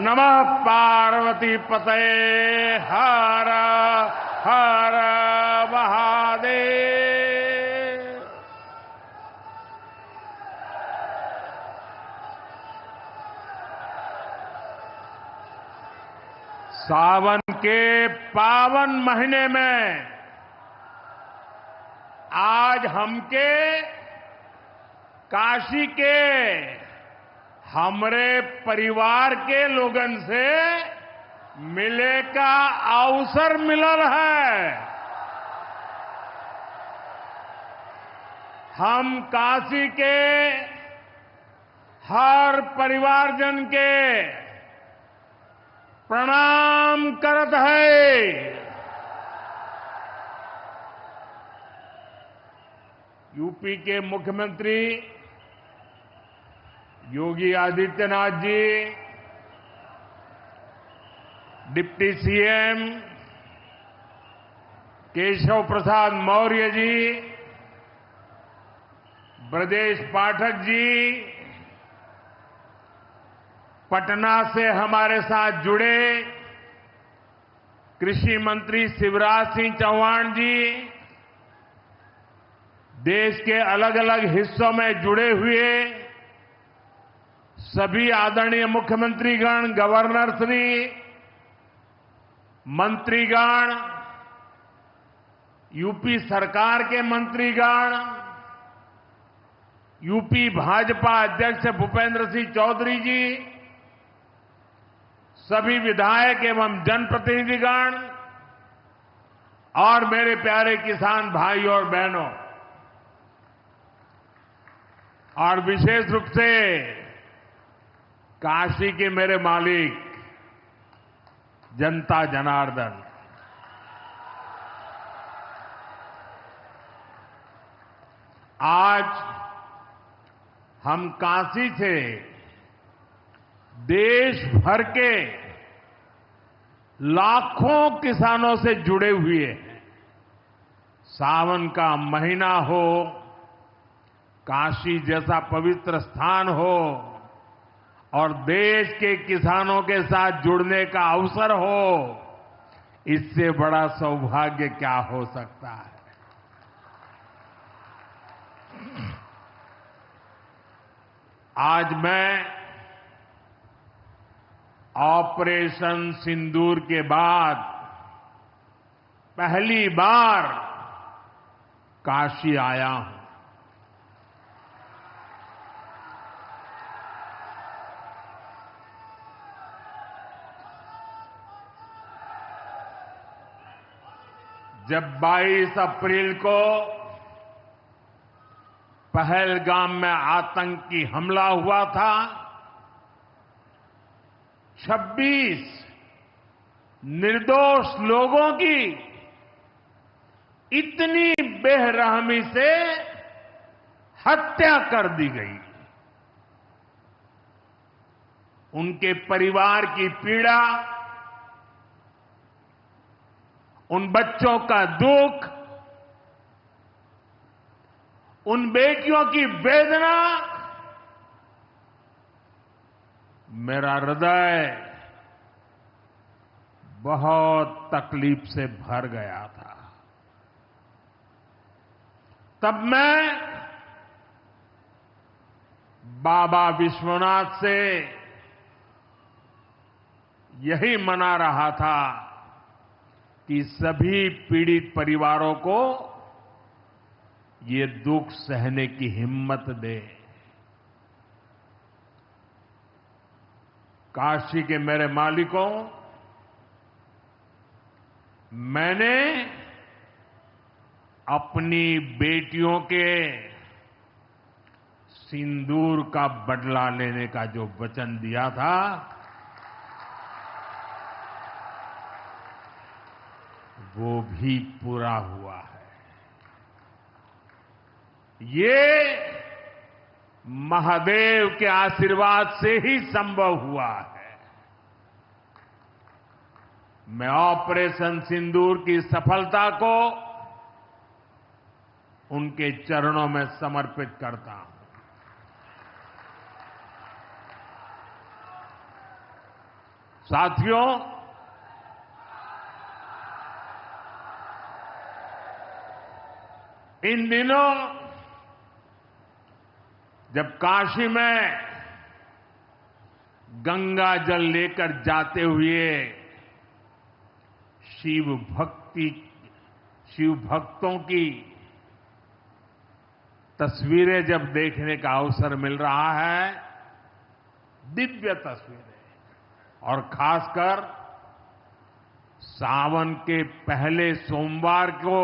नमः पार्वती पतये हर हर महादेव। सावन के पावन महीने में आज हमके काशी के हमरे परिवार के लोगन से मिले का अवसर मिलल है। हम काशी के हर परिवारजन के प्रणाम करत है। यूपी के मुख्यमंत्री योगी आदित्यनाथ जी, डिप्टी सीएम केशव प्रसाद मौर्य जी, ब्रजेश पाठक जी, पटना से हमारे साथ जुड़े कृषि मंत्री शिवराज सिंह चौहान जी, देश के अलग अलग हिस्सों में जुड़े हुए सभी आदरणीय मुख्यमंत्रीगण, गवर्नर श्री, मंत्रीगण, यूपी सरकार के मंत्रीगण, यूपी भाजपा अध्यक्ष भूपेंद्र सिंह चौधरी जी, सभी विधायक एवं जनप्रतिनिधिगण और मेरे प्यारे किसान भाइयों और बहनों, और विशेष रूप से काशी के मेरे मालिक जनता जनार्दन, आज हम काशी से देश भर के लाखों किसानों से जुड़े हुए हैं। सावन का महीना हो, काशी जैसा पवित्र स्थान हो और देश के किसानों के साथ जुड़ने का अवसर हो, इससे बड़ा सौभाग्य क्या हो सकता है। आज मैं ऑपरेशन सिंदूर के बाद पहली बार काशी आया हूं। जब 22 अप्रैल को पहलगाम में आतंकी हमला हुआ था, 26 निर्दोष लोगों की इतनी बेरहमी से हत्या कर दी गई। उनके परिवार की पीड़ा, उन बच्चों का दुख, उन बेटियों की वेदना, मेरा हृदय बहुत तकलीफ से भर गया था। तब मैं बाबा विश्वनाथ से यही मना रहा था कि सभी पीड़ित परिवारों को ये दुख सहने की हिम्मत दे। काशी के मेरे मालिकों, मैंने अपनी बेटियों के सिंदूर का बदला लेने का जो वचन दिया था, वो भी पूरा हुआ है। ये महादेव के आशीर्वाद से ही संभव हुआ है। मैं ऑपरेशन सिंदूर की सफलता को उनके चरणों में समर्पित करता हूं। साथियों, इन दिनों जब काशी में गंगा जल लेकर जाते हुए शिव भक्तों की तस्वीरें जब देखने का अवसर मिल रहा है, दिव्य तस्वीरें, और खासकर सावन के पहले सोमवार को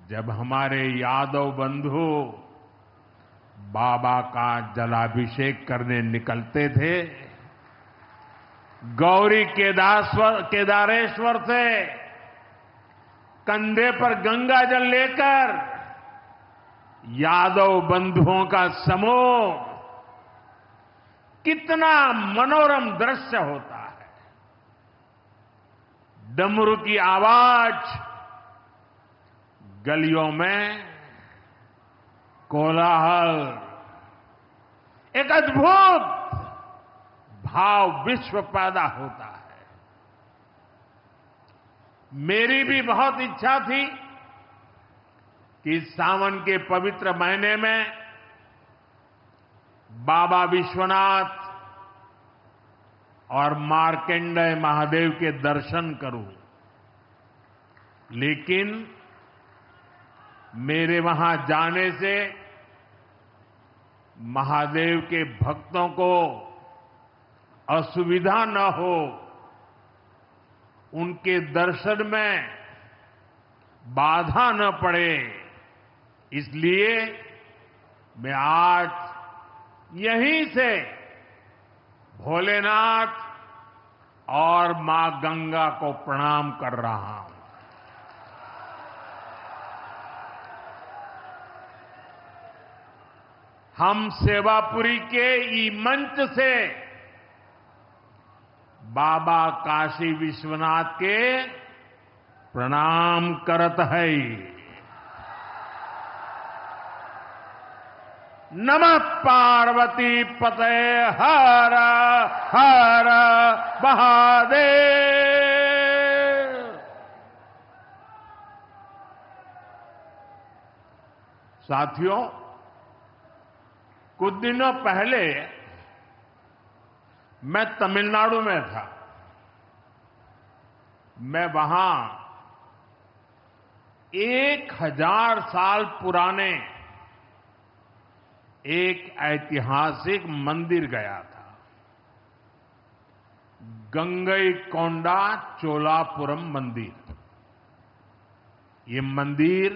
जब हमारे यादव बंधु बाबा का जलाभिषेक करने निकलते थे, गौरी केदारेश्वर से कंधे पर गंगा जल लेकर यादव बंधुओं का समूह, कितना मनोरम दृश्य होता है। डमरू की आवाज, गलियों में कोलाहल, एक अद्भुत भाव विश्व पैदा होता है। मेरी भी बहुत इच्छा थी कि सावन के पवित्र महीने में बाबा विश्वनाथ और मार्कंडेय महादेव के दर्शन करूं, लेकिन मेरे वहां जाने से महादेव के भक्तों को असुविधा न हो, उनके दर्शन में बाधा न पड़े, इसलिए मैं आज यहीं से भोलेनाथ और मां गंगा को प्रणाम कर रहा हूं। हम सेवापुरी के ई मंच से बाबा काशी विश्वनाथ के प्रणाम करत है। नमः पार्वती पते हर हर महादेव। साथियों, कुछ दिनों पहले मैं तमिलनाडु में था। मैं वहां 1000 साल पुराने एक ऐतिहासिक मंदिर गया था, गंगईकोंडा चोलापुरम मंदिर। ये मंदिर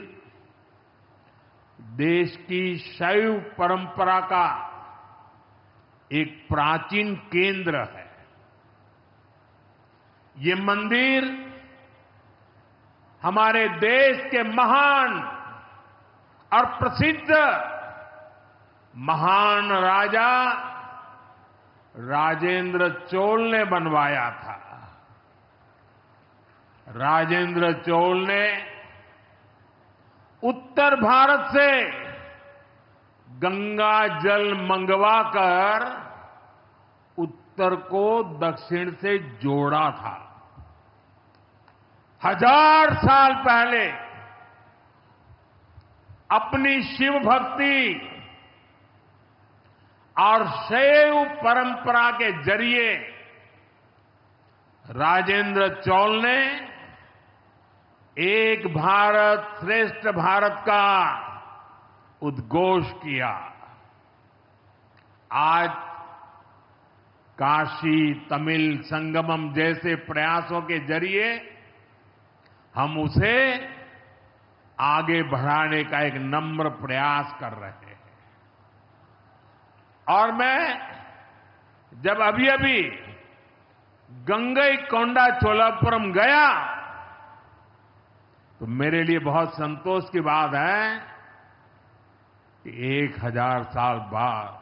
देश की शैव परंपरा का एक प्राचीन केंद्र है। ये मंदिर हमारे देश के महान और प्रसिद्ध महान राजा राजेंद्र चोल ने बनवाया था। राजेंद्र चोल ने उत्तर भारत से गंगा जल मंगवाकर उत्तर को दक्षिण से जोड़ा था। 1000 साल पहले अपनी शिव भक्ति और शैव परंपरा के जरिए राजेंद्र चोल ने एक भारत श्रेष्ठ भारत का उद्घोष किया। आज काशी तमिल संगमम जैसे प्रयासों के जरिए हम उसे आगे बढ़ाने का एक नम्र प्रयास कर रहे हैं। और मैं जब अभी गंगईकोंडा चोलापुरम गया तो मेरे लिए बहुत संतोष की बात है कि 1000 साल बाद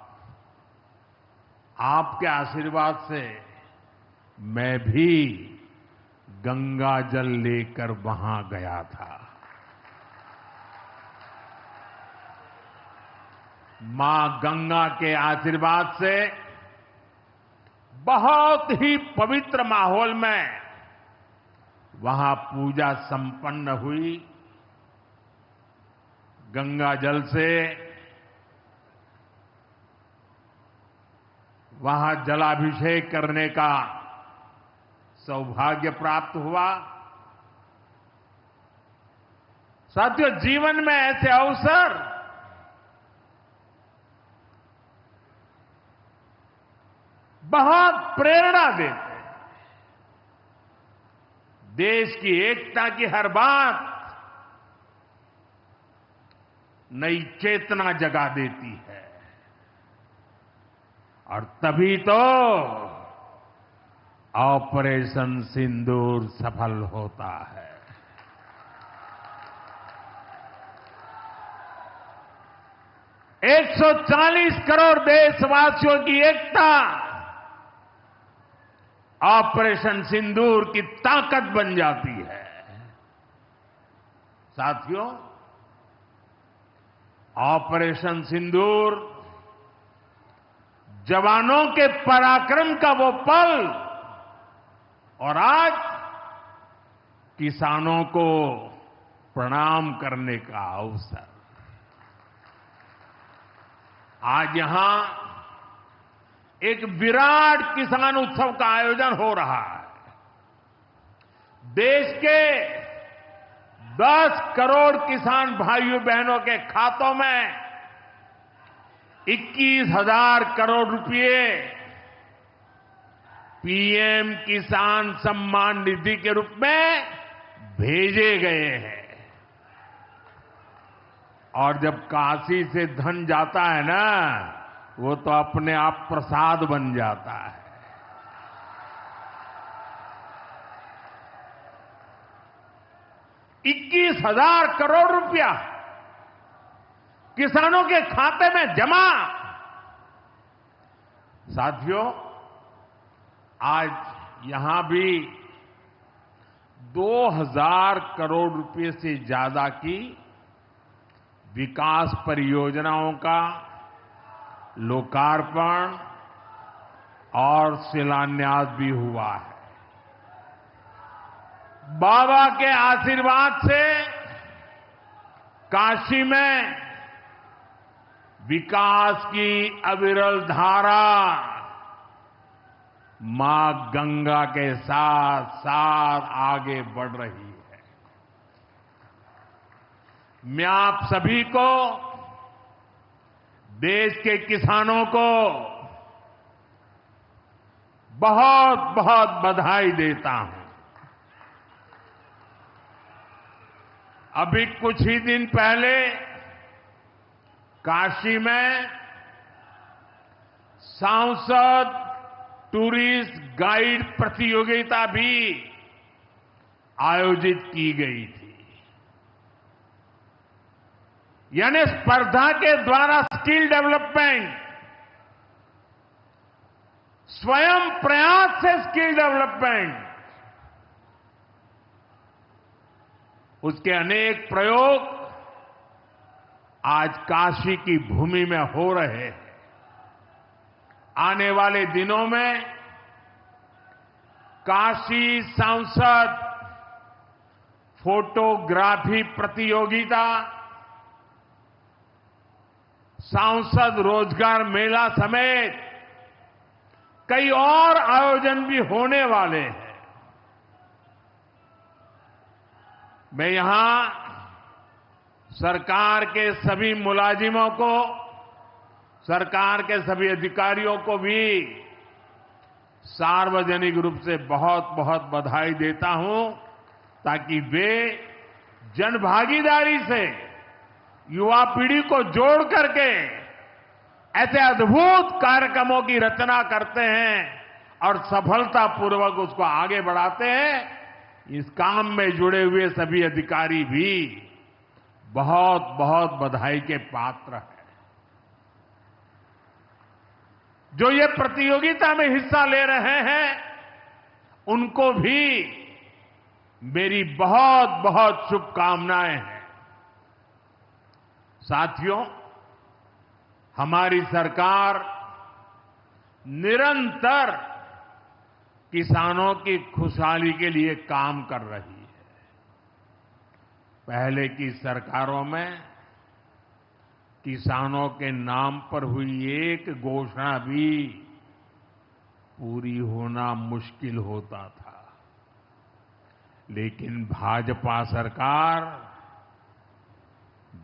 आपके आशीर्वाद से मैं भी गंगा जल लेकर वहां गया था। मां गंगा के आशीर्वाद से बहुत ही पवित्र माहौल में वहां पूजा संपन्न हुई। गंगा जल से वहां जलाभिषेक करने का सौभाग्य प्राप्त हुआ। साथियों, जीवन में ऐसे अवसर बहुत प्रेरणा देते हैं। देश की एकता की हर बात नई चेतना जगा देती है और तभी तो ऑपरेशन सिंदूर सफल होता है। एक 140 करोड़ देशवासियों की एकता ऑपरेशन सिंदूर की ताकत बन जाती है। साथियों, ऑपरेशन सिंदूर जवानों के पराक्रम का वो पल और आज किसानों को प्रणाम करने का अवसर। आज यहां एक विराट किसान उत्सव का आयोजन हो रहा है। देश के 10 करोड़ किसान भाइयों बहनों के खातों में 21,000 करोड़ रुपए पीएम किसान सम्मान निधि के रूप में भेजे गए हैं। और जब काशी से धन जाता है ना, वो तो अपने आप प्रसाद बन जाता है। ₹21,000 करोड़ रुपया किसानों के खाते में जमा। साथियों, आज यहां भी 2,000 करोड़ रुपए से ज्यादा की विकास परियोजनाओं का लोकार्पण और शिलान्यास भी हुआ है। बाबा के आशीर्वाद से काशी में विकास की अविरल धारा मां गंगा के साथ साथ आगे बढ़ रही है। मैं आप सभी को, देश के किसानों को बहुत बहुत बधाई देता हूं। अभी कुछ ही दिन पहले काशी में सांसद टूरिस्ट गाइड प्रतियोगिता भी आयोजित की गई थी। यानी स्पर्धा के द्वारा स्किल डेवलपमेंट, स्वयं प्रयास से स्किल डेवलपमेंट, उसके अनेक प्रयोग आज काशी की भूमि में हो रहे हैं। आने वाले दिनों में काशी सांसद फोटोग्राफी प्रतियोगिता, सांसद रोजगार मेला समेत कई और आयोजन भी होने वाले हैं। मैं यहां सरकार के सभी मुलाजिमों को, सरकार के सभी अधिकारियों को भी सार्वजनिक रूप से बहुत बहुत बधाई देता हूं, ताकि वे जनभागीदारी से युवा पीढ़ी को जोड़ करके ऐसे अद्भुत कार्यक्रमों की रचना करते हैं और सफलतापूर्वक उसको आगे बढ़ाते हैं। इस काम में जुड़े हुए सभी अधिकारी भी बहुत बहुत बधाई के पात्र हैं। जो ये प्रतियोगिता में हिस्सा ले रहे हैं, उनको भी मेरी बहुत बहुत शुभकामनाएं हैं। साथियों, हमारी सरकार निरंतर किसानों की खुशहाली के लिए काम कर रही है। पहले की सरकारों में किसानों के नाम पर हुई एक घोषणा भी पूरी होना मुश्किल होता था। लेकिन भाजपा सरकार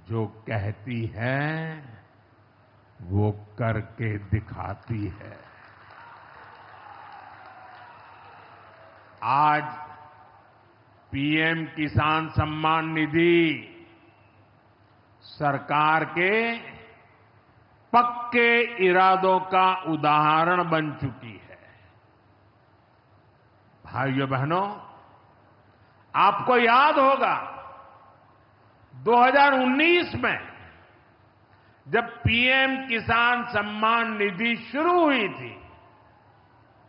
जो कहती है वो करके दिखाती है। आज पीएम किसान सम्मान निधि सरकार के पक्के इरादों का उदाहरण बन चुकी है। भाइयों बहनों, आपको याद होगा 2019 में जब पीएम किसान सम्मान निधि शुरू हुई थी,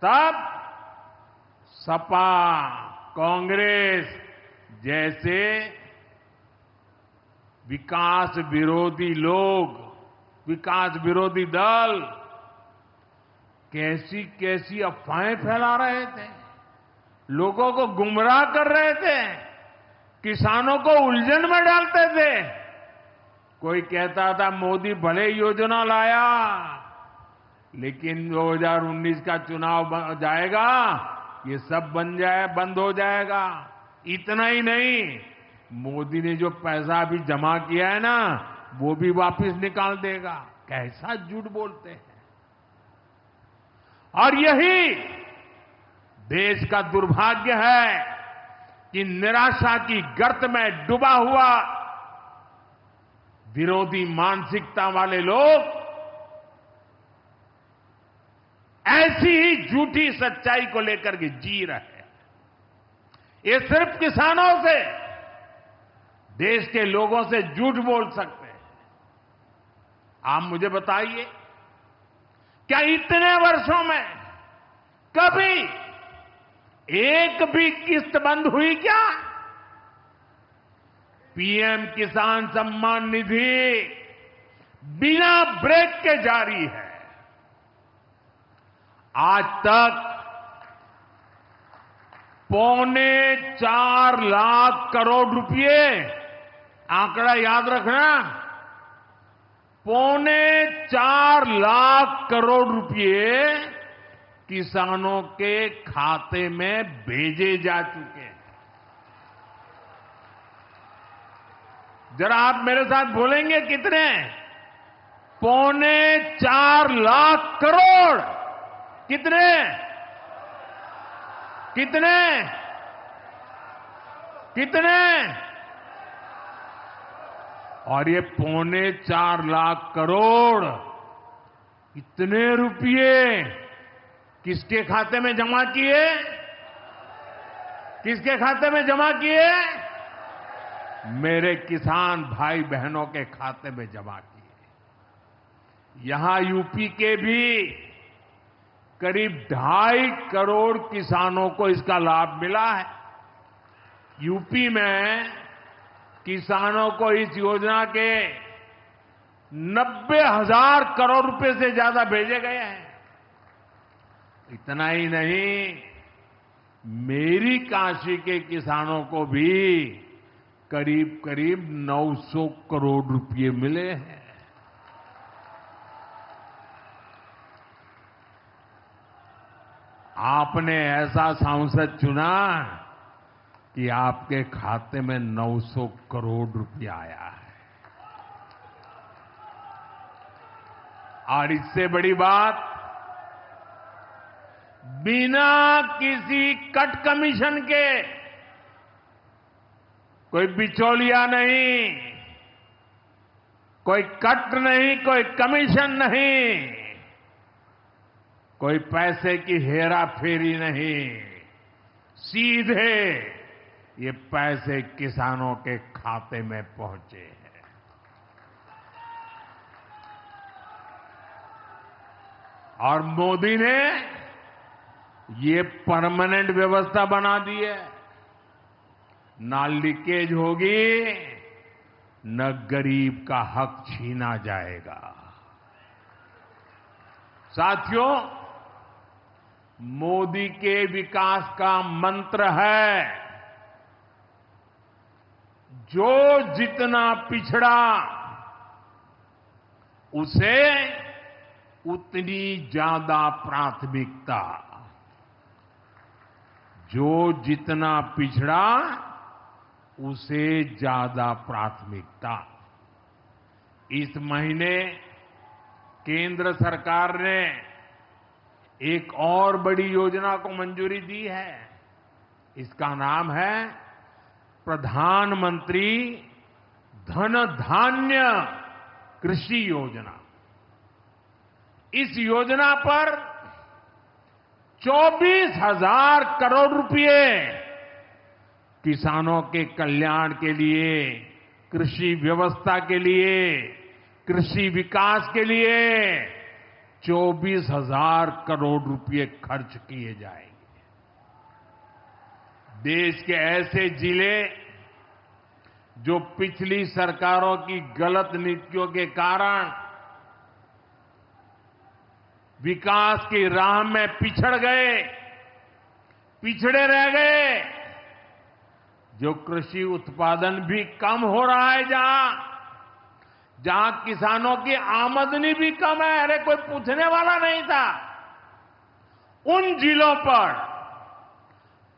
तब सपा, कांग्रेस जैसे विकास विरोधी लोग, विकास विरोधी दल कैसी कैसी अफवाहें फैला रहे थे, लोगों को गुमराह कर रहे थे, किसानों को उलझन में डालते थे। कोई कहता था मोदी भले योजना लाया, लेकिन 2019 का चुनाव जाएगा, ये सब बंद हो जाएगा। इतना ही नहीं, मोदी ने जो पैसा अभी जमा किया है ना, वो भी वापस निकाल देगा। कैसा झूठ बोलते हैं। और यही देश का दुर्भाग्य है कि निराशा की गर्त में डूबा हुआ विरोधी मानसिकता वाले लोग ऐसी ही झूठी सच्चाई को लेकर के जी रहे हैं। ये सिर्फ किसानों से, देश के लोगों से झूठ बोल सकते हैं। आप मुझे बताइए, क्या इतने वर्षों में कभी एक भी किस्त बंद हुई क्या? पीएम किसान सम्मान निधि बिना ब्रेक के जारी है। आज तक 4.25 लाख करोड़ रुपए, आंकड़ा याद रखना, 4.25 लाख करोड़ रुपए किसानों के खाते में भेजे जा चुके हैं। जरा आप मेरे साथ बोलेंगे कितने? 4.25 लाख करोड़। कितने? कितने? कितने? और ये 4.25 लाख करोड़ इतने रुपये किसके खाते में जमा किए? किसके खाते में जमा किए? मेरे किसान भाई बहनों के खाते में जमा किए। यहां यूपी के भी करीब 2.5 करोड़ किसानों को इसका लाभ मिला है। यूपी में किसानों को इस योजना के 90,000 करोड़ रुपए से ज्यादा भेजे गए हैं। इतना ही नहीं, मेरी काशी के किसानों को भी करीब करीब 900 करोड़ रुपए मिले हैं। आपने ऐसा सांसद चुना कि आपके खाते में 900 करोड़ रुपया आया है। और इससे बड़ी बात, बिना किसी कट कमीशन के, कोई बिचौलिया नहीं, कोई कट नहीं, कोई कमीशन नहीं, कोई पैसे की हेरा फेरी नहीं, सीधे ये पैसे किसानों के खाते में पहुंचे हैं। और मोदी ने ये परमानेंट व्यवस्था बना दी है। ना लीकेज होगी, न गरीब का हक छीना जाएगा। साथियों, मोदी के विकास का मंत्र है, जो जितना पिछड़ा उसे उतनी ज्यादा प्राथमिकता। जो जितना पिछड़ा उसे ज्यादा प्राथमिकता। इस महीने केंद्र सरकार ने एक और बड़ी योजना को मंजूरी दी है। इसका नाम है प्रधानमंत्री धन धान्य कृषि योजना। इस योजना पर 24,000 करोड़ रुपए किसानों के कल्याण के लिए, कृषि व्यवस्था के लिए, कृषि विकास के लिए 24,000 करोड़ रुपए खर्च किए जाएंगे। देश के ऐसे जिले जो पिछली सरकारों की गलत नीतियों के कारण विकास की राह में पिछड़ गए, पिछड़े रह गए, जो कृषि उत्पादन भी कम हो रहा है, जहां किसानों की आमदनी भी कम है, अरे कोई पूछने वाला नहीं था, उन जिलों पर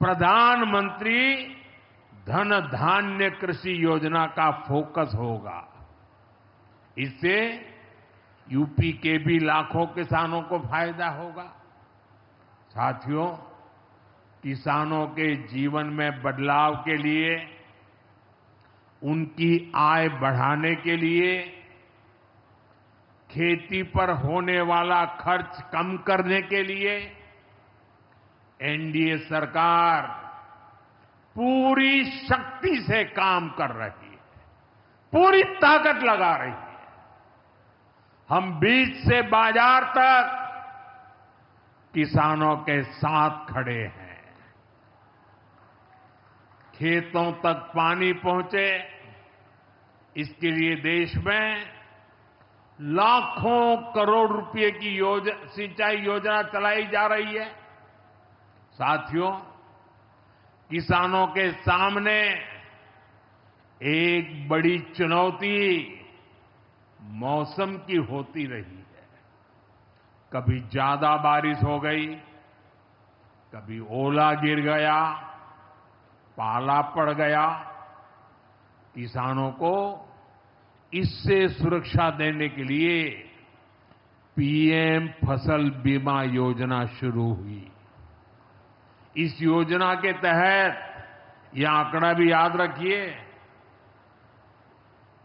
प्रधानमंत्री धन धान्य कृषि योजना का फोकस होगा। इससे यूपी के भी लाखों किसानों को फायदा होगा। साथियों, किसानों के जीवन में बदलाव के लिए, उनकी आय बढ़ाने के लिए, खेती पर होने वाला खर्च कम करने के लिए एनडीए सरकार पूरी शक्ति से काम कर रही है, पूरी ताकत लगा रही है। हम बीज से बाजार तक किसानों के साथ खड़े हैं। खेतों तक पानी पहुंचे, इसके लिए देश में लाखों करोड़ रुपए की सिंचाई योजना चलाई जा रही है। साथियों, किसानों के सामने एक बड़ी चुनौती मौसम की होती रही है। कभी ज्यादा बारिश हो गई, कभी ओला गिर गया, पाला पड़ गया। किसानों को इससे सुरक्षा देने के लिए पीएम फसल बीमा योजना शुरू हुई। इस योजना के तहत, यह आंकड़ा भी याद रखिए,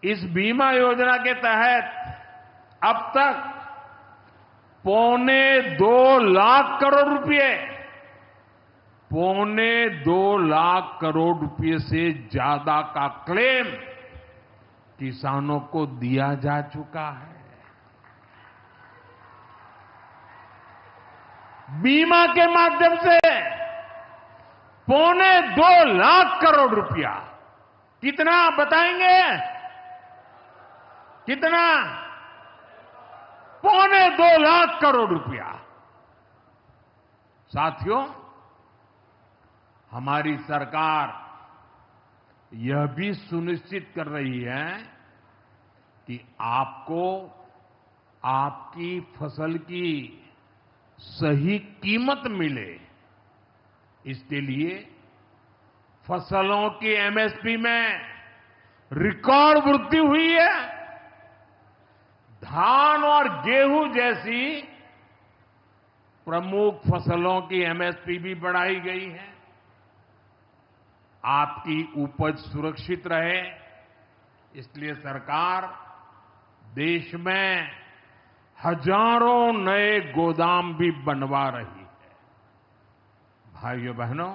इस बीमा योजना के तहत अब तक 2.25 लाख करोड़ रुपए, 2.25 लाख करोड़ रुपए से ज्यादा का क्लेम किसानों को दिया जा चुका है। बीमा के माध्यम से 2.25 लाख करोड़ रुपया। कितना बताएंगे? कितना? 2.25 लाख करोड़ रुपया। साथियों, हमारी सरकार यह भी सुनिश्चित कर रही है कि आपको आपकी फसल की सही कीमत मिले। इसके लिए फसलों की एमएसपी में रिकॉर्ड वृद्धि हुई है। धान और गेहूं जैसी प्रमुख फसलों की एमएसपी भी बढ़ाई गई है। आपकी उपज सुरक्षित रहे, इसलिए सरकार देश में हजारों नए गोदाम भी बनवा रही है। भाइयों बहनों,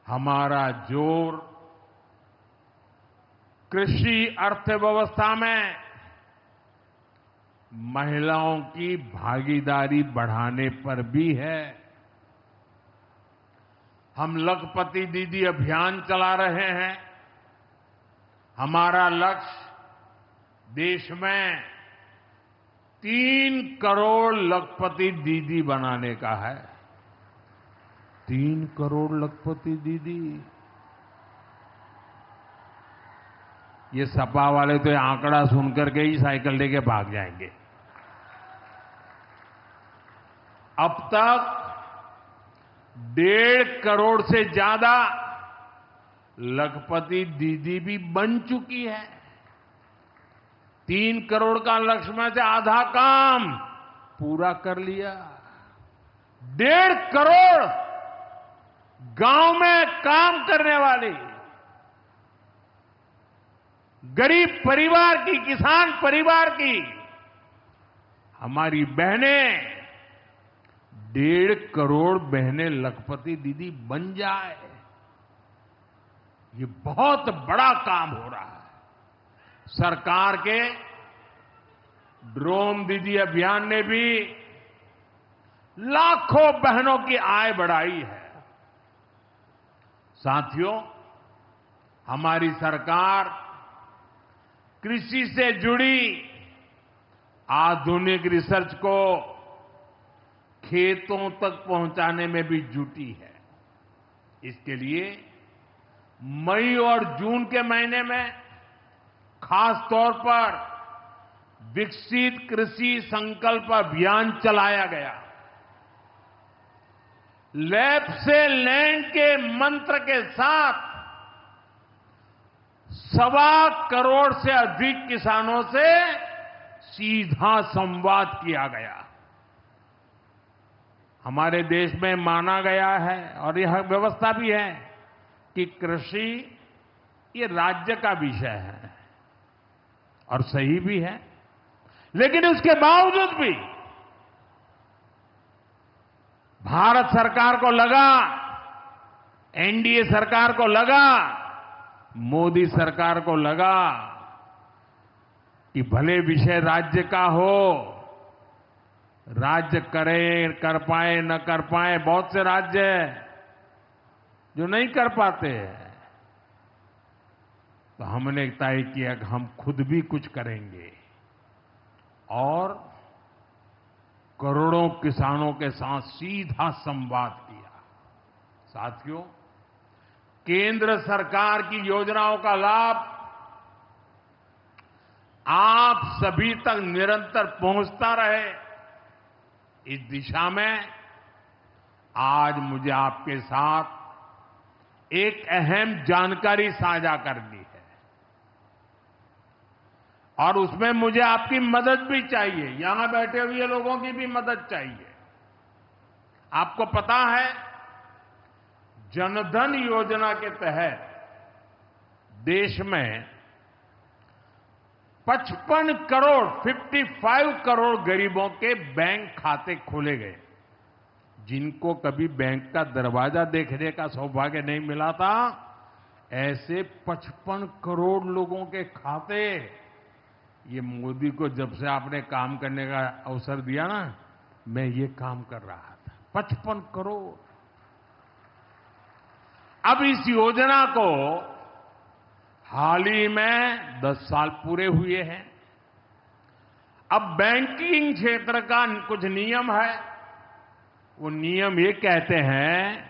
हमारा जोर कृषि अर्थव्यवस्था में महिलाओं की भागीदारी बढ़ाने पर भी है। हम लखपति दीदी अभियान चला रहे हैं। हमारा लक्ष्य देश में 3 करोड़ लखपति दीदी बनाने का है। 3 करोड़ लखपति दीदी। ये सपा वाले तो ये आंकड़ा सुनकर के ही साइकिल लेके भाग जाएंगे। अब तक 1.5 करोड़ से ज्यादा लखपति दीदी भी बन चुकी है। 3 करोड़ का लक्ष्य में से आधा काम पूरा कर लिया। 1.5 करोड़ गांव में काम करने वाली गरीब परिवार की, किसान परिवार की हमारी बहनें, 1.5 करोड़ बहनें लखपति दीदी बन जाए, ये बहुत बड़ा काम हो रहा है। सरकार के ड्रोन दीदी अभियान ने भी लाखों बहनों की आय बढ़ाई है। साथियों, हमारी सरकार कृषि से जुड़ी आधुनिक रिसर्च को खेतों तक पहुंचाने में भी जुटी है। इसके लिए मई और जून के महीने में खास तौर पर विकसित कृषि संकल्प अभियान चलाया गया। लैब से लैंड के मंत्र के साथ 1.25 करोड़ से अधिक किसानों से सीधा संवाद किया गया। हमारे देश में माना गया है और यह व्यवस्था भी है कि कृषि ये राज्य का विषय है और सही भी है, लेकिन उसके बावजूद भी भारत सरकार को लगा, एनडीए सरकार को लगा, मोदी सरकार को लगा कि भले विषय राज्य का हो, राज्य करे, कर पाए न कर पाए, बहुत से राज्य जो नहीं कर पाते हैं, तो हमने तय किया कि हम खुद भी कुछ करेंगे और करोड़ों किसानों के साथ सीधा संवाद किया। साथियों, केंद्र सरकार की योजनाओं का लाभ आप सभी तक निरंतर पहुंचता रहे, इस दिशा में आज मुझे आपके साथ एक अहम जानकारी साझा करनी है और उसमें मुझे आपकी मदद भी चाहिए। यहां बैठे हुए लोगों की भी मदद चाहिए। आपको पता है, जनधन योजना के तहत देश में 55 करोड़ गरीबों के बैंक खाते खोले गए। जिनको कभी बैंक का दरवाजा देखने का सौभाग्य नहीं मिला था, ऐसे 55 करोड़ लोगों के खाते, ये मोदी को जब से आपने काम करने का अवसर दिया ना, मैं ये काम कर रहा था। 55 करोड़। अब इस योजना को हाल ही में 10 साल पूरे हुए हैं। अब बैंकिंग क्षेत्र का कुछ नियम है। वो नियम ये कहते हैं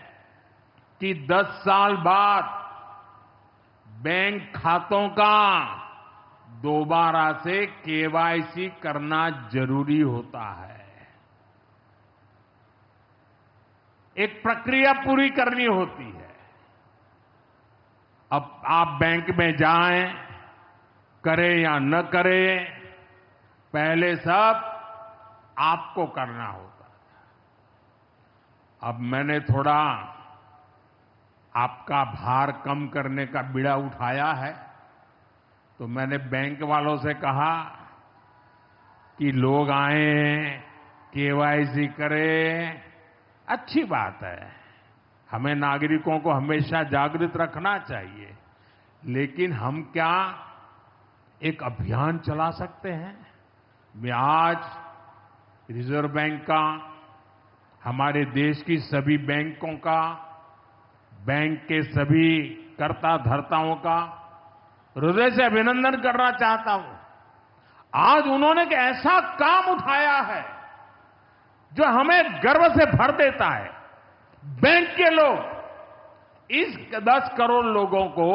कि 10 साल बाद बैंक खातों का दोबारा से केवाईसी करना जरूरी होता है। एक प्रक्रिया पूरी करनी होती है। अब आप बैंक में जाएं, करें या न करें, पहले सब आपको करना होता था। अब मैंने थोड़ा आपका भार कम करने का बीड़ा उठाया है, तो मैंने बैंक वालों से कहा कि लोग आएं, केवाईसी करें, अच्छी बात है, हमें नागरिकों को हमेशा जागृत रखना चाहिए, लेकिन हम क्या एक अभियान चला सकते हैं? मैं आज रिजर्व बैंक का, हमारे देश की सभी बैंकों का, बैंक के सभी कर्ता धर्ताओं का हृदय से अभिनंदन करना चाहता हूं। आज उन्होंने एक ऐसा काम उठाया है जो हमें गर्व से भर देता है। बैंक के लोग इस 10 करोड़ लोगों को,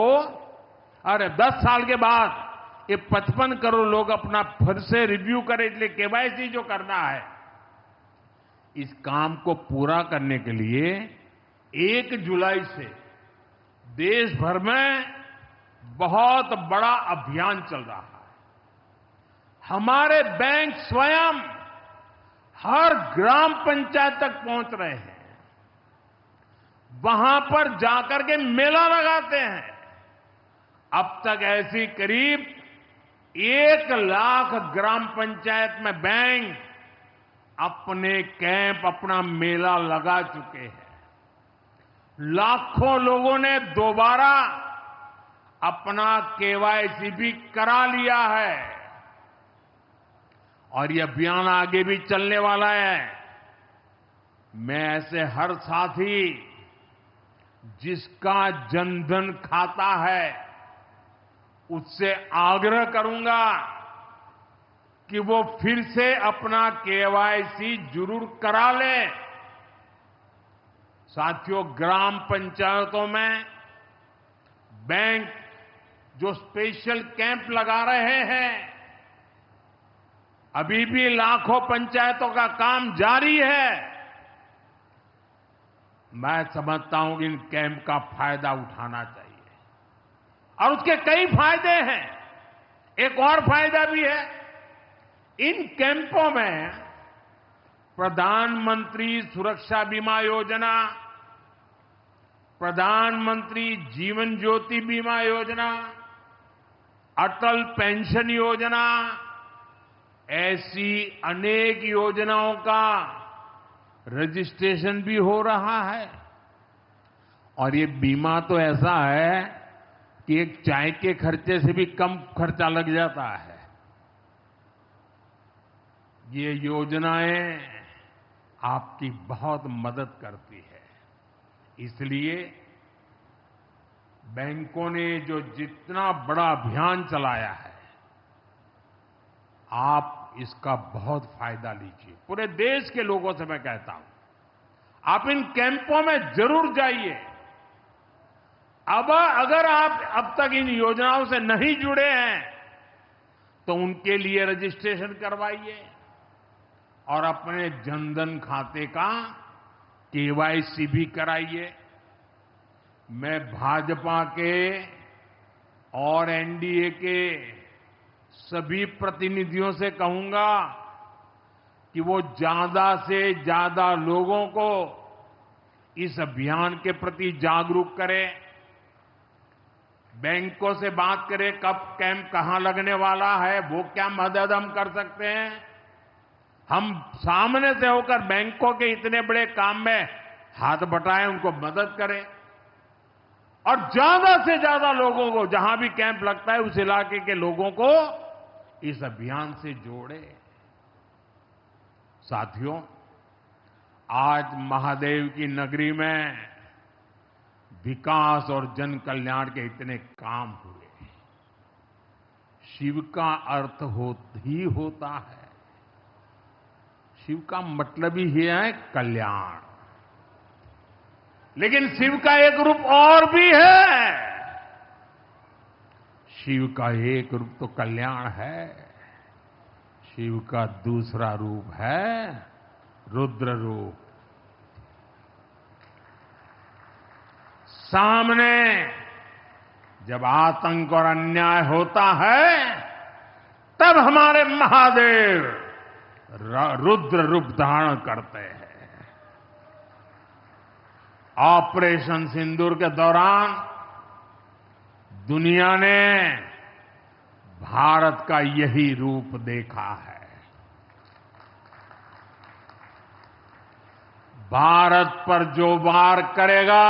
अरे 10 साल के बाद ये 55 करोड़ लोग अपना फिर से रिव्यू करें, इसलिए केवाईसी जो करना है, इस काम को पूरा करने के लिए 1 जुलाई से देश भर में बहुत बड़ा अभियान चल रहा है। हमारे बैंक स्वयं हर ग्राम पंचायत तक पहुंच रहे हैं, वहां पर जाकर के मेला लगाते हैं। अब तक ऐसी करीब 1 लाख ग्राम पंचायत में बैंक अपने कैंप, अपना मेला लगा चुके हैं। लाखों लोगों ने दोबारा अपना केवाईसी भी करा लिया है और ये अभियान आगे भी चलने वाला है। मैं ऐसे हर साथी जिसका जनधन खाता है उससे आग्रह करूंगा कि वो फिर से अपना केवाईसी जरूर करा ले। साथियों, ग्राम पंचायतों में बैंक जो स्पेशल कैंप लगा रहे हैं, अभी भी लाखों पंचायतों का काम जारी है। मैं समझता हूं कि इन कैंप का फायदा उठाना चाहिए और उसके कई फायदे हैं। एक और फायदा भी है, इन कैंपों में प्रधानमंत्री सुरक्षा बीमा योजना, प्रधानमंत्री जीवन ज्योति बीमा योजना, अटल पेंशन योजना, ऐसी अनेक योजनाओं का रजिस्ट्रेशन भी हो रहा है। और ये बीमा तो ऐसा है कि एक चाय के खर्चे से भी कम खर्चा लग जाता है। ये योजनाएं आपकी बहुत मदद करती है। इसलिए बैंकों ने जो जितना बड़ा अभियान चलाया है, आप इसका बहुत फायदा लीजिए। पूरे देश के लोगों से मैं कहता हूं, आप इन कैंपों में जरूर जाइए। अब अगर आप अब तक इन योजनाओं से नहीं जुड़े हैं तो उनके लिए रजिस्ट्रेशन करवाइए और अपने जनधन खाते का केवाईसी भी कराइए। मैं भाजपा के और एनडीए के सभी प्रतिनिधियों से कहूंगा कि वो ज्यादा से ज्यादा लोगों को इस अभियान के प्रति जागरूक करें। बैंकों से बात करें कब कैंप कहां लगने वाला है, वो क्या मदद हम कर सकते हैं। हम सामने से होकर बैंकों के इतने बड़े काम में हाथ बटाएं, उनको मदद करें और ज्यादा से ज्यादा लोगों को, जहां भी कैंप लगता है उस इलाके के लोगों को इस अभियान से जोड़े। साथियों, आज महादेव की नगरी में विकास और जन कल्याण के इतने काम हुए। शिव का अर्थ ही होता है, शिव का मतलब ही है कल्याण। लेकिन शिव का एक रूप और भी है। शिव का एक रूप तो कल्याण है, शिव का दूसरा रूप है रुद्र रूप। सामने जब आतंक और अन्याय होता है, तब हमारे महादेव रुद्र रूप धारण करते हैं। ऑपरेशन सिंदूर के दौरान दुनिया ने भारत का यही रूप देखा है। भारत पर जो वार करेगा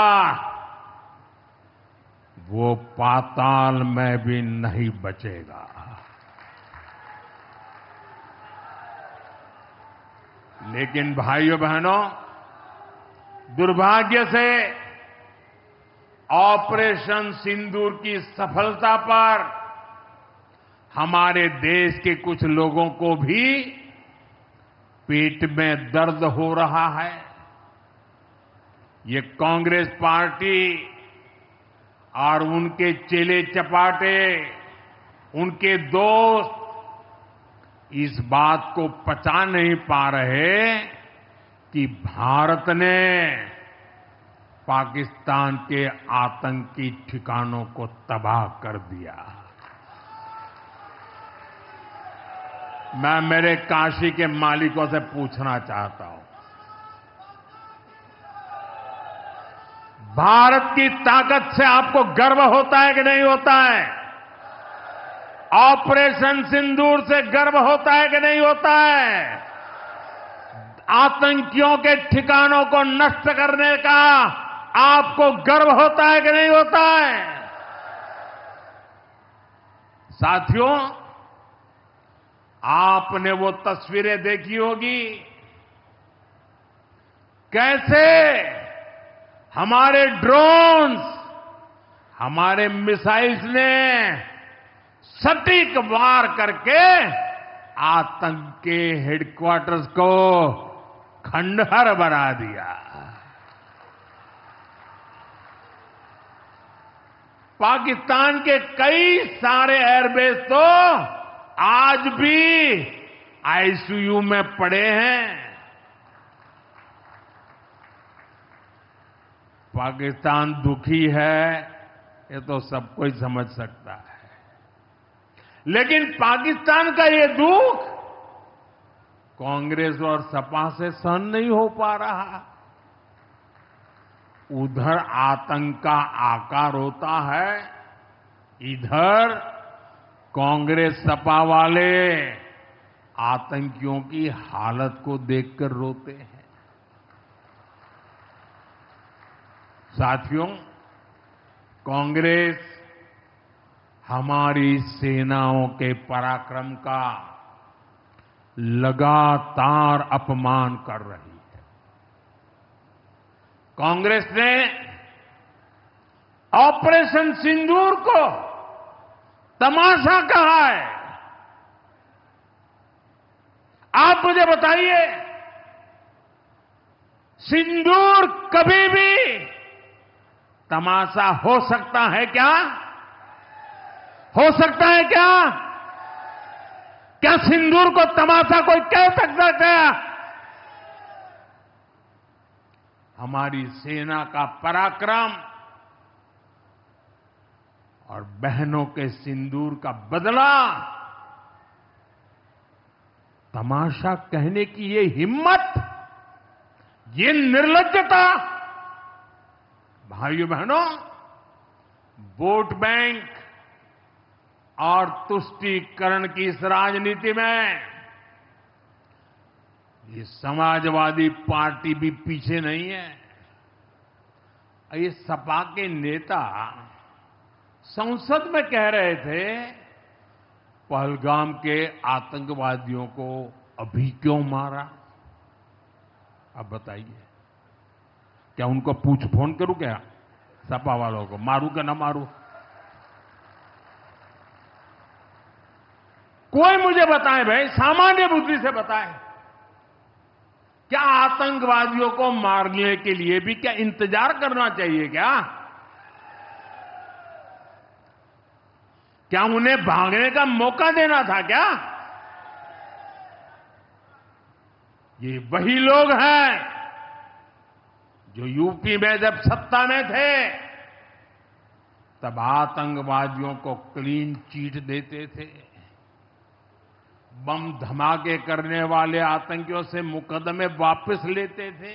वो पाताल में भी नहीं बचेगा। लेकिन भाइयों बहनों, दुर्भाग्य से ऑपरेशन सिंदूर की सफलता पर हमारे देश के कुछ लोगों को भी पेट में दर्द हो रहा है। ये कांग्रेस पार्टी और उनके चेले चपाटे, उनके दोस्त इस बात को पचा नहीं पा रहे कि भारत ने पाकिस्तान के आतंकी ठिकानों को तबाह कर दिया। मैं मेरे काशी के मालिकों से पूछना चाहता हूं, भारत की ताकत से आपको गर्व होता है कि नहीं होता है? ऑपरेशन सिंदूर से गर्व होता है कि नहीं होता है? आतंकियों के ठिकानों को नष्ट करने का आपको गर्व होता है कि नहीं होता है? साथियों, आपने वो तस्वीरें देखी होगी, कैसे हमारे ड्रोन्स, हमारे मिसाइल्स ने सटीक वार करके आतंक के हेडक्वार्टर्स को खंडहर बना दिया। पाकिस्तान के कई सारे एयरबेस तो आज भी आईसीयू में पड़े हैं। पाकिस्तान दुखी है, ये तो सब कोई समझ सकता है, लेकिन पाकिस्तान का ये दुख कांग्रेस और सपा से सहन नहीं हो पा रहा। उधर आतंक का आकार होता है, इधर कांग्रेस सपा वाले आतंकियों की हालत को देखकर रोते हैं। साथियों, कांग्रेस हमारी सेनाओं के पराक्रम का लगातार अपमान कर रही है। कांग्रेस ने ऑपरेशन सिंदूर को तमाशा कहा है। आप मुझे बताइए, सिंदूर कभी भी तमाशा हो सकता है क्या? हो सकता है क्या? क्या सिंदूर को तमाशा कोई कह सकता है? हमारी सेना का पराक्रम और बहनों के सिंदूर का बदला तमाशा कहने की ये हिम्मत, ये निर्लज्जता, भाइयों बहनों, वोट बैंक और तुष्टीकरण की इस राजनीति में ये समाजवादी पार्टी भी पीछे नहीं है। ये सपा के नेता संसद में कह रहे थे, पहलगाम के आतंकवादियों को अभी क्यों मारा? अब बताइए, क्या उनको पूछ फोन करूं क्या? सपा वालों को मारूं क्या ना मारूं? कोई मुझे बताए भाई, सामान्य बुद्धि से बताए, क्या आतंकवादियों को मारने के लिए भी क्या इंतजार करना चाहिए क्या? क्या उन्हें भागने का मौका देना था क्या? ये वही लोग हैं जो यूपी में जब सत्ता में थे तब आतंकवादियों को क्लीन चिट देते थे, बम धमाके करने वाले आतंकियों से मुकदमे वापस लेते थे।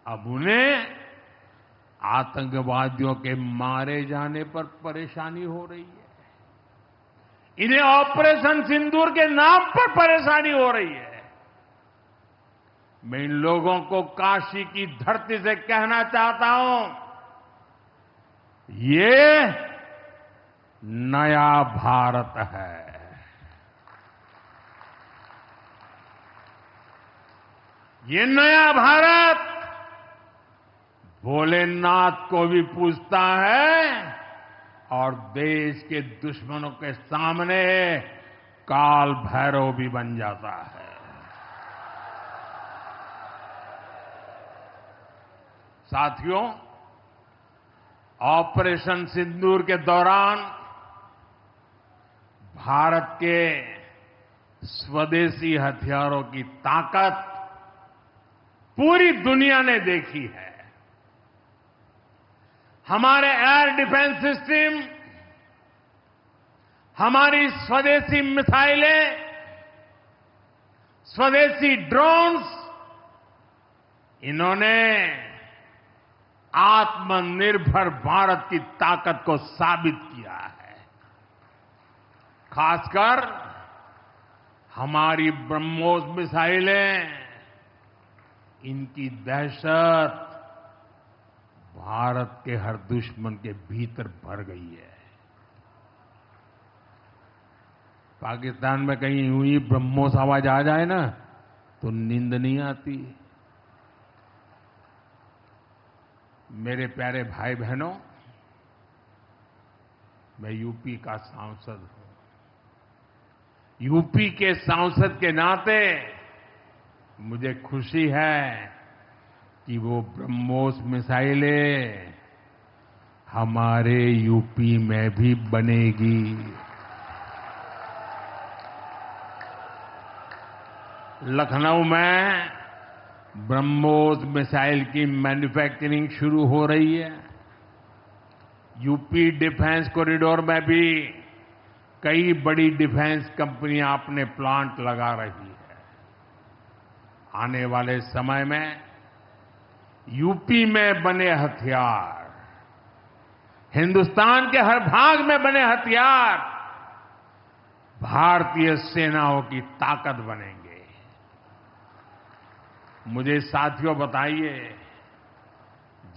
अब उन्हें आतंकवादियों के मारे जाने पर परेशानी हो रही है। इन्हें ऑपरेशन सिंदूर के नाम पर परेशानी हो रही है। मैं इन लोगों को काशी की धरती से कहना चाहता हूं, ये नया भारत है। ये नया भारत भोलेनाथ को भी पूजता है और देश के दुश्मनों के सामने काल भैरव भी बन जाता है। साथियों, ऑपरेशन सिंदूर के दौरान भारत के स्वदेशी हथियारों की ताकत पूरी दुनिया ने देखी है। हमारे एयर डिफेंस सिस्टम, हमारी स्वदेशी मिसाइलें, स्वदेशी ड्रोन्स, इन्होंने आत्मनिर्भर भारत की ताकत को साबित किया है। खासकर हमारी ब्रह्मोस मिसाइलें, इनकी दहशत भारत के हर दुश्मन के भीतर भर गई है। पाकिस्तान में कहीं यूं ही ब्रह्मोस आवाज आ जाए ना तो नींद नहीं आती। मेरे प्यारे भाई बहनों, मैं यूपी का सांसद हूं। यूपी के सांसद के नाते मुझे खुशी है कि वो ब्रह्मोस मिसाइलें हमारे यूपी में भी बनेगी। लखनऊ में ब्रह्मोस मिसाइल की मैन्युफैक्चरिंग शुरू हो रही है। यूपी डिफेंस कॉरिडोर में भी कई बड़ी डिफेंस कंपनियां अपने प्लांट लगा रही है। आने वाले समय में यूपी में बने हथियार, हिंदुस्तान के हर भाग में बने हथियार भारतीय सेनाओं की ताकत बनेंगे। मुझे साथियों बताइए,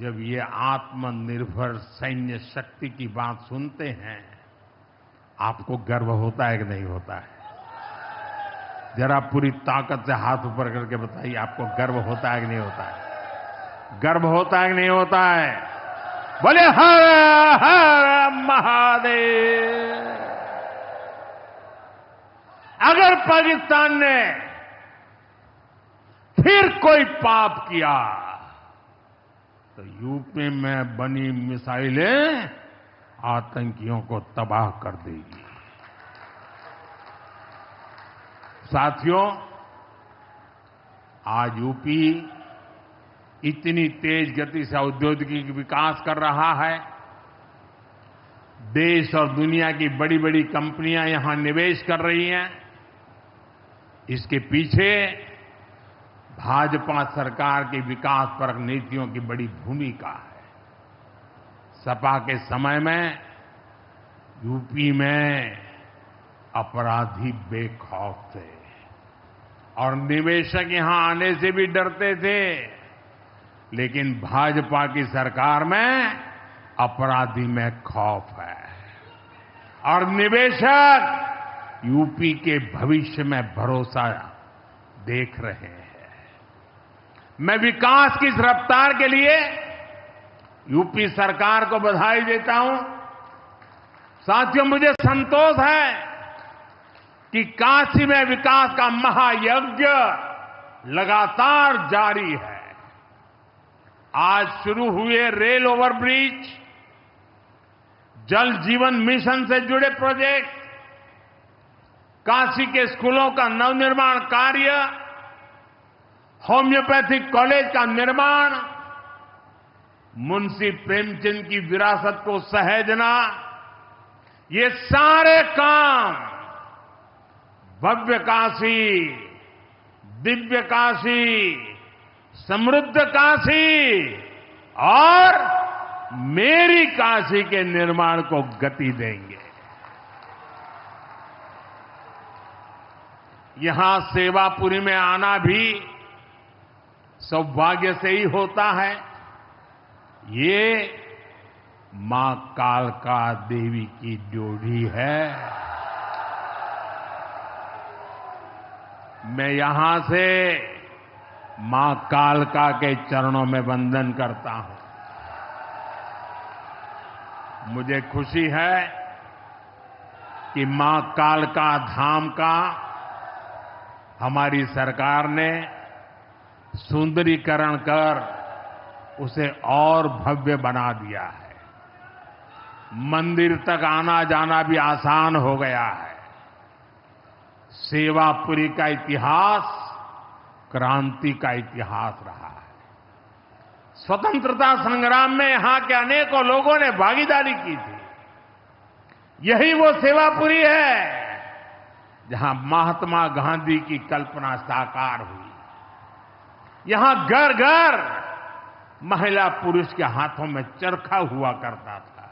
जब ये आत्मनिर्भर सैन्य शक्ति की बात सुनते हैं, आपको गर्व होता है कि नहीं होता है? जरा पूरी ताकत से हाथ ऊपर करके बताइए, आपको गर्व होता है कि नहीं होता है? गर्व होता है कि नहीं होता है? बोले हर हर महादेव। अगर पाकिस्तान ने फिर कोई पाप किया तो यूपी में बनी मिसाइलें आतंकियों को तबाह कर देगी। साथियों, आज यूपी इतनी तेज गति से औद्योगिक विकास कर रहा है। देश और दुनिया की बड़ी बड़ी कंपनियां यहां निवेश कर रही हैं। इसके पीछे भाजपा सरकार की विकासपरक नीतियों की बड़ी भूमिका है। सपा के समय में यूपी में अपराधी बेखौफ थे और निवेशक यहां आने से भी डरते थे, लेकिन भाजपा की सरकार में अपराधी में खौफ है और निवेशक यूपी के भविष्य में भरोसा देख रहे हैं। मैं विकास की इस रफ्तार के लिए यूपी सरकार को बधाई देता हूं। साथियों, मुझे संतोष है कि काशी में विकास का महायज्ञ लगातार जारी है। आज शुरू हुए रेल ओवरब्रिज, जल जीवन मिशन से जुड़े प्रोजेक्ट, काशी के स्कूलों का नवनिर्माण कार्य, होम्योपैथिक कॉलेज का निर्माण, मुंशी प्रेमचंद की विरासत को सहेजना, ये सारे काम भव्य काशी, दिव्य काशी, समृद्ध काशी और मेरी काशी के निर्माण को गति देंगे। यहां सेवापुरी में आना भी सौभाग्य से ही होता है। ये मां कालका देवी की ड्योढ़ी है। मैं यहां से मां कालका के चरणों में वंदन करता हूं। मुझे खुशी है कि मां कालका धाम का हमारी सरकार ने सुंदरीकरण कर उसे और भव्य बना दिया है। मंदिर तक आना जाना भी आसान हो गया है। सेवापुरी का इतिहास क्रांति का इतिहास रहा है। स्वतंत्रता संग्राम में यहां के अनेकों लोगों ने भागीदारी की थी। यही वो सेवापुरी है जहां महात्मा गांधी की कल्पना साकार हुई। यहां घर घर महिला पुरुष के हाथों में चरखा हुआ करता था।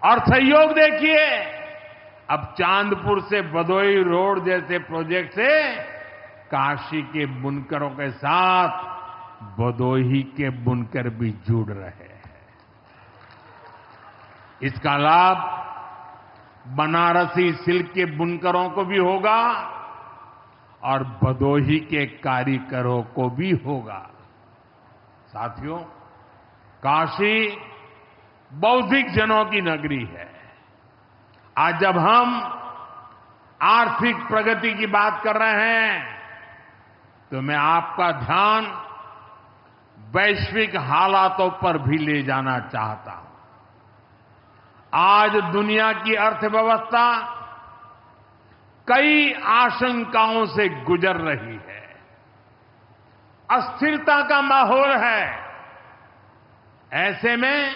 और सहयोग देखिए, अब चांदपुर से भदोई रोड जैसे प्रोजेक्ट से काशी के बुनकरों के साथ भदोही के बुनकर भी जुड़ रहे हैं। इसका लाभ बनारसी सिल्क के बुनकरों को भी होगा और भदोही के कारीगरों को भी होगा। साथियों, काशी बौद्धिक जनों की नगरी है। आज जब हम आर्थिक प्रगति की बात कर रहे हैं तो मैं आपका ध्यान वैश्विक हालातों पर भी ले जाना चाहता हूं। आज दुनिया की अर्थव्यवस्था कई आशंकाओं से गुजर रही है। अस्थिरता का माहौल है। ऐसे में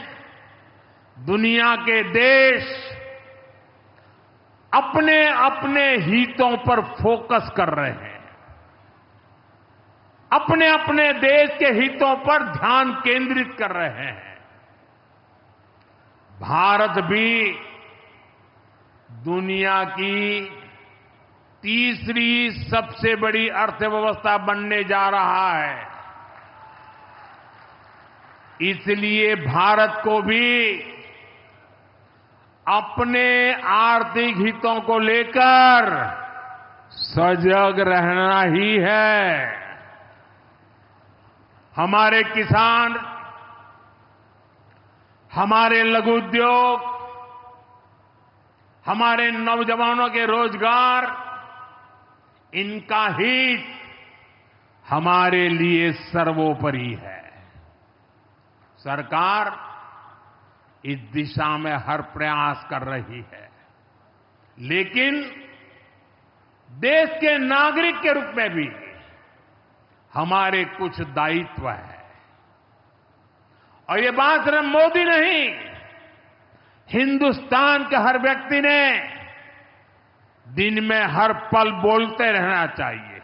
दुनिया के देश अपने अपने हितों पर फोकस कर रहे हैं। अपने अपने देश के हितों पर ध्यान केंद्रित कर रहे हैं। भारत भी दुनिया की तीसरी सबसे बड़ी अर्थव्यवस्था बनने जा रहा है। इसलिए भारत को भी अपने आर्थिक हितों को लेकर सजग रहना ही है। हमारे किसान, हमारे लघु उद्योग, हमारे नौजवानों के रोजगार, इनका हित हमारे लिए सर्वोपरि है। सरकार इस दिशा में हर प्रयास कर रही है, लेकिन देश के नागरिक के रूप में भी हमारे कुछ दायित्व है। और ये बात सिर्फ मोदी नहीं, हिंदुस्तान के हर व्यक्ति ने दिन में हर पल बोलते रहना चाहिए,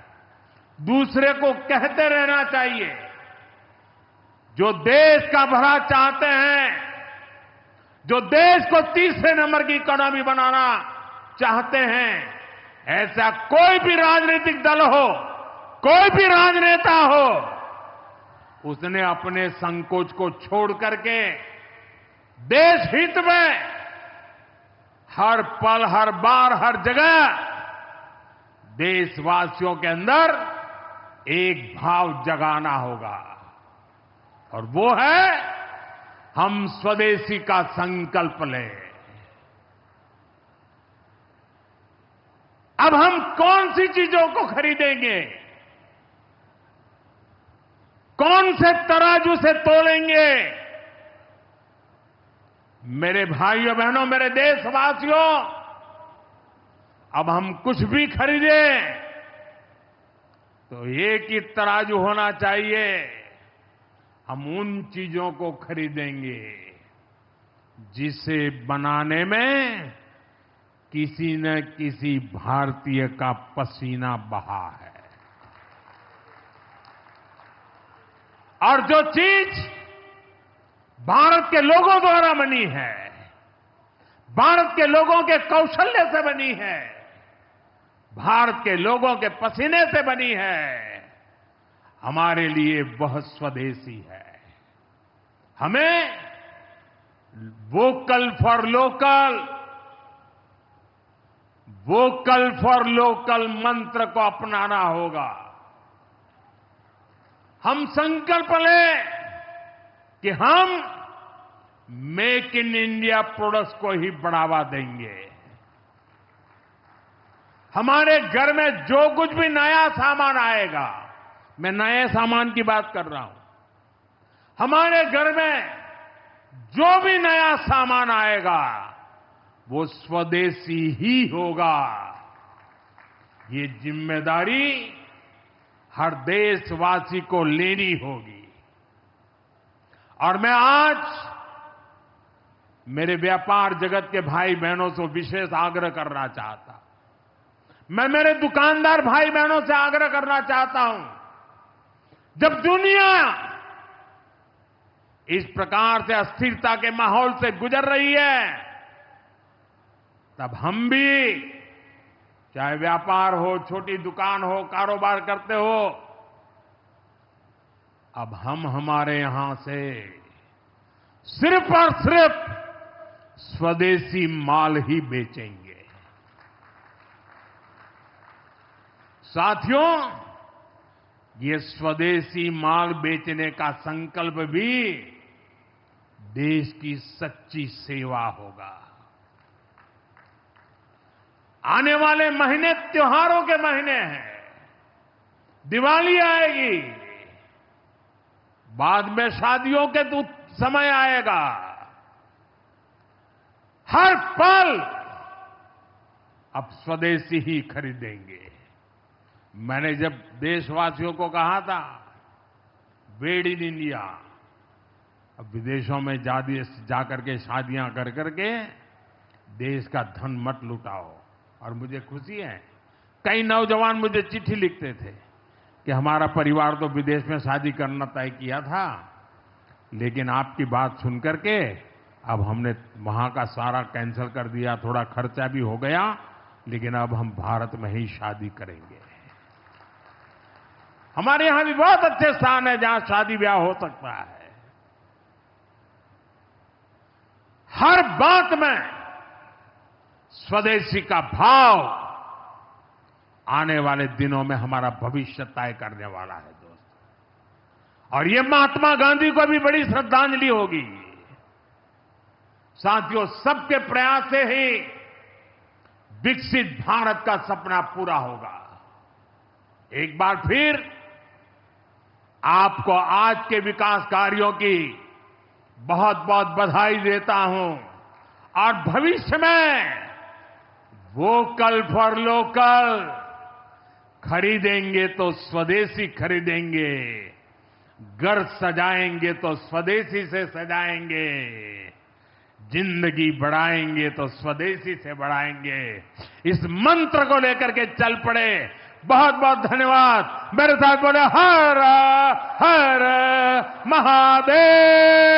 दूसरे को कहते रहना चाहिए। जो देश का भला चाहते हैं, जो देश को तीसरे नंबर की इकोनॉमी बनाना चाहते हैं, ऐसा कोई भी राजनीतिक दल हो, कोई भी राजनेता हो, उसने अपने संकोच को छोड़ करके देश हित में हर पल, हर बार, हर जगह देशवासियों के अंदर एक भाव जगाना होगा, और वो है हम स्वदेशी का संकल्प लें। अब हम कौन सी चीजों को खरीदेंगे, कौन से तराजू से तोलेंगे? मेरे भाइयों बहनों, मेरे देशवासियों, अब हम कुछ भी खरीदें तो एक ही तराजू होना चाहिए। हम उन चीजों को खरीदेंगे जिसे बनाने में किसी न किसी भारतीय का पसीना बहा है। और जो चीज भारत के लोगों द्वारा बनी है, भारत के लोगों के कौशल्य से बनी है, भारत के लोगों के पसीने से बनी है, हमारे लिए वह स्वदेशी है। हमें vocal for local, vocal for local मंत्र को अपनाना होगा। हम संकल्प लें कि हम मेक इन इंडिया प्रोडक्ट्स को ही बढ़ावा देंगे। हमारे घर में जो कुछ भी नया सामान आएगा, मैं नए सामान की बात कर रहा हूं, हमारे घर में जो भी नया सामान आएगा वो स्वदेशी ही होगा। ये जिम्मेदारी हर देशवासी को लेनी होगी। और मैं आज मेरे व्यापार जगत के भाई बहनों से विशेष आग्रह करना चाहता हूं। मैं मेरे दुकानदार भाई बहनों से आग्रह करना चाहता हूं, जब दुनिया इस प्रकार से अस्थिरता के माहौल से गुजर रही है, तब हम भी, चाहे व्यापार हो, छोटी दुकान हो, कारोबार करते हो, अब हम हमारे यहां से सिर्फ और सिर्फ स्वदेशी माल ही बेचेंगे। साथियों, ये स्वदेशी माल बेचने का संकल्प भी देश की सच्ची सेवा होगा। आने वाले महीने त्योहारों के महीने हैं, दिवाली आएगी, बाद में शादियों के समय आएगा। हर पल अब स्वदेशी ही खरीदेंगे। मैंने जब देशवासियों को कहा था मेड इन इंडिया, अब विदेशों में जाकर के शादियां कर करके देश का धन मत लुटाओ। और मुझे खुशी है, कई नौजवान मुझे चिट्ठी लिखते थे कि हमारा परिवार तो विदेश में शादी करना तय किया था, लेकिन आपकी बात सुनकर के अब हमने वहां का सारा कैंसिल कर दिया। थोड़ा खर्चा भी हो गया, लेकिन अब हम भारत में ही शादी करेंगे। हमारे यहां भी बहुत अच्छे स्थान है जहां शादी ब्याह हो सकता है। हर बात में स्वदेशी का भाव आने वाले दिनों में हमारा भविष्य तय करने वाला है दोस्तों। और ये महात्मा गांधी को भी बड़ी श्रद्धांजलि होगी। साथियों, सबके प्रयास से ही विकसित भारत का सपना पूरा होगा। एक बार फिर आपको आज के विकास कार्यों की बहुत बहुत बधाई देता हूं। और भविष्य में वोकल फॉर लोकल, खरीदेंगे तो स्वदेशी खरीदेंगे, घर सजाएंगे तो स्वदेशी से सजाएंगे, जिंदगी बढ़ाएंगे तो स्वदेशी से बढ़ाएंगे। इस मंत्र को लेकर के चल पड़े। बहुत बहुत धन्यवाद। मेरे साथ बोले हर हर महादेव।